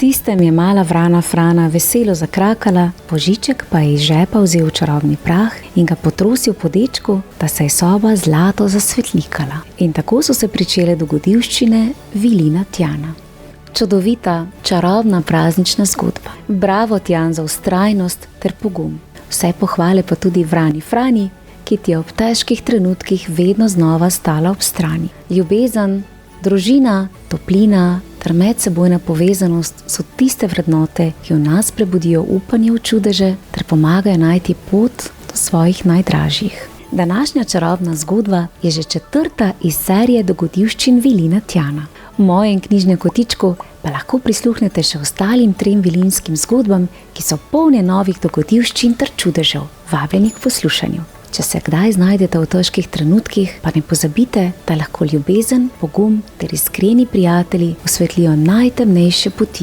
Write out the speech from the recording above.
tistem je mala vrana Frana veselo zakrakala, Božiček pa je iz žepa vzel čarobni prah in ga potrosil po dečku, da se je soba zlato zasvetlikala. In tako so se pričele dogodivščine Vilina Tjana. Čudovita, čarobna praznična zgodba. Bravo, Tjan, za vztrajnost ter pogum. Vse pohvale pa tudi vrani Frani, ki ti je ob težkih trenutkih vedno znova stala ob strani. Ljubezen, družina, toplina ter medsebojna povezanost so tiste vrednote, ki v nas prebudijo upanje v čudeže ter pomagajo najti pot do svojih najdražjih. Današnja čarobna zgodba je že 4. iz serije dogodivščin Vilina Tjana. V mojem knjižnem kotičku pa lahko prisluhnete še ostalim 3 vilinskim zgodbam, ki so polne novih dogodivščin ter čudežev. Vabljeni k poslušanju. Če se kdaj znajdete v težkih trenutkih, pa ne pozabite, da lahko ljubezen, pogum ter iskreni prijatelji osvetlijo najtemnejše poti.